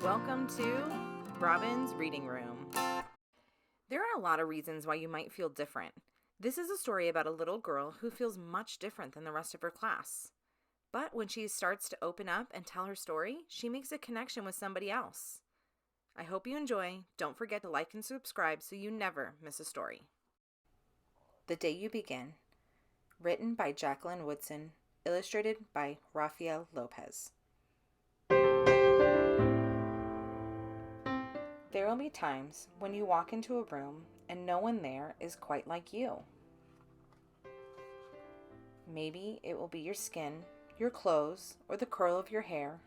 Welcome to Robin's Reading Room. There are a lot of reasons why you might feel different. This is a story about a little girl who feels much different than the rest of her class. But when she starts to open up and tell her story, she makes a connection with somebody else. I hope you enjoy. Don't forget to like and subscribe so you never miss a story. The Day You Begin. Written by Jacqueline Woodson. Illustrated by Rafael López. There will be times when you walk into a room and no one there is quite like you. Maybe it will be your skin, your clothes, or the curl of your hair.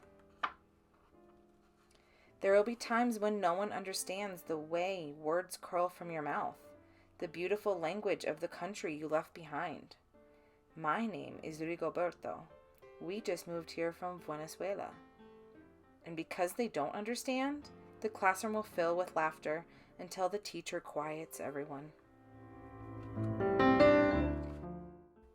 There will be times when no one understands the way words curl from your mouth, the beautiful language of the country you left behind. My name is Rigoberto. We just moved here from Venezuela. And because they don't understand, the classroom will fill with laughter until the teacher quiets everyone.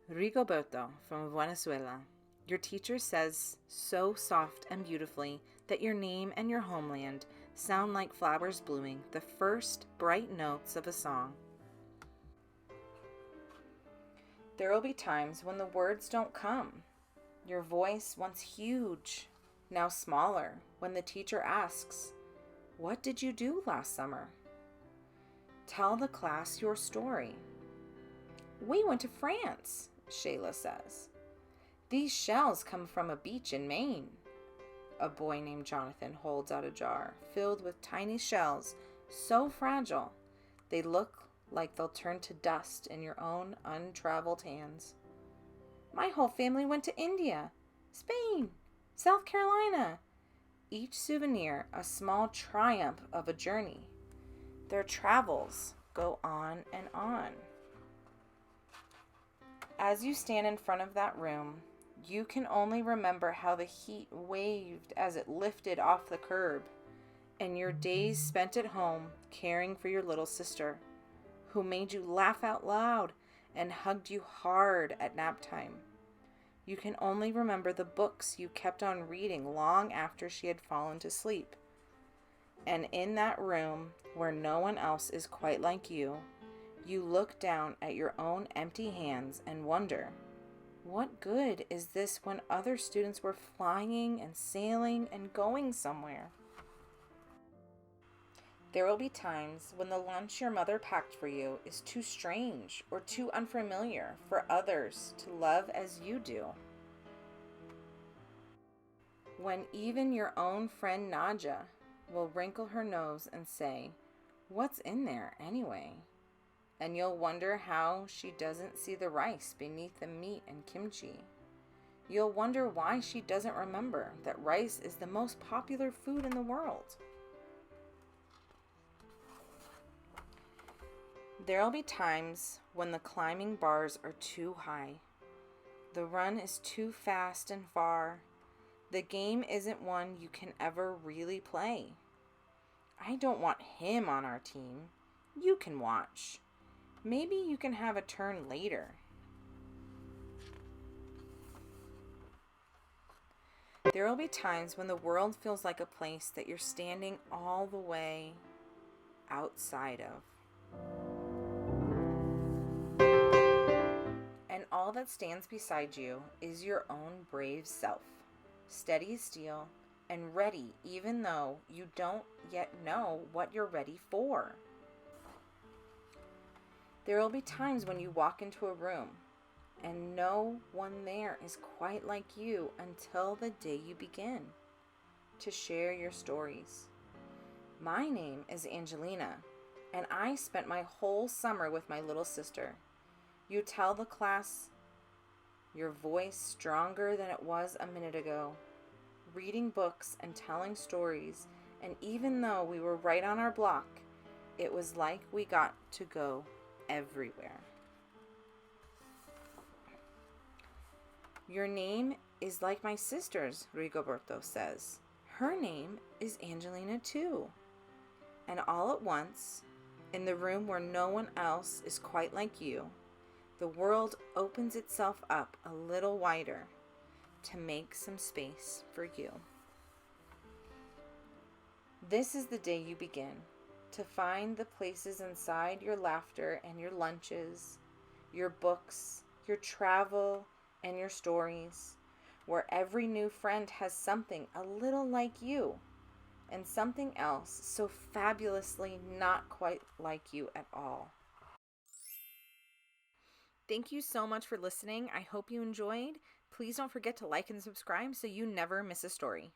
Rigoberto from Venezuela. Your teacher says so soft and beautifully that your name and your homeland sound like flowers blooming, the first bright notes of a song. There will be times when the words don't come. Your voice, once huge, now smaller, when the teacher asks, "What did you do last summer?" Tell the class your story. "We went to France," Shayla says. "These shells come from a beach in Maine." A boy named Jonathan holds out a jar filled with tiny shells so fragile they look like they'll turn to dust in your own untraveled hands. "My whole family went to India, Spain, South Carolina." Each souvenir a small triumph of a journey. Their travels go on and on. As you stand in front of that room, you can only remember how the heat waved as it lifted off the curb, and your days spent at home caring for your little sister, who made you laugh out loud and hugged you hard at nap time. You can only remember the books you kept on reading long after she had fallen to sleep. And in that room, where no one else is quite like you, you look down at your own empty hands and wonder, what good is this when other students were flying and sailing and going somewhere? There will be times when the lunch your mother packed for you is too strange or too unfamiliar for others to love as you do. When even your own friend Nadia will wrinkle her nose and say, "What's in there anyway?" And you'll wonder how she doesn't see the rice beneath the meat and kimchi. You'll wonder why she doesn't remember that rice is the most popular food in the world. There'll be times when the climbing bars are too high. The run is too fast and far. The game isn't one you can ever really play. "I don't want him on our team." You can watch. Maybe you can have a turn later. There will be times when the world feels like a place that you're standing all the way outside of. And all that stands beside you is your own brave self, steady as steel and ready even though you don't yet know what you're ready for. There will be times when you walk into a room and no one there is quite like you until the day you begin to share your stories. My name is Angelina, and I spent my whole summer with my little sister. You tell the class, your voice stronger than it was a minute ago, reading books and telling stories, and even though we were right on our block, it was like we got to go everywhere. Your name is like my sister's, Rigoberto says. Her name is Angelina too. And all at once, in the room where no one else is quite like you, the world opens itself up a little wider to make some space for you. This is the day you begin to find the places inside your laughter and your lunches, your books, your travel, and your stories, where every new friend has something a little like you and something else so fabulously not quite like you at all. Thank you so much for listening. I hope you enjoyed. Please don't forget to like and subscribe so you never miss a story.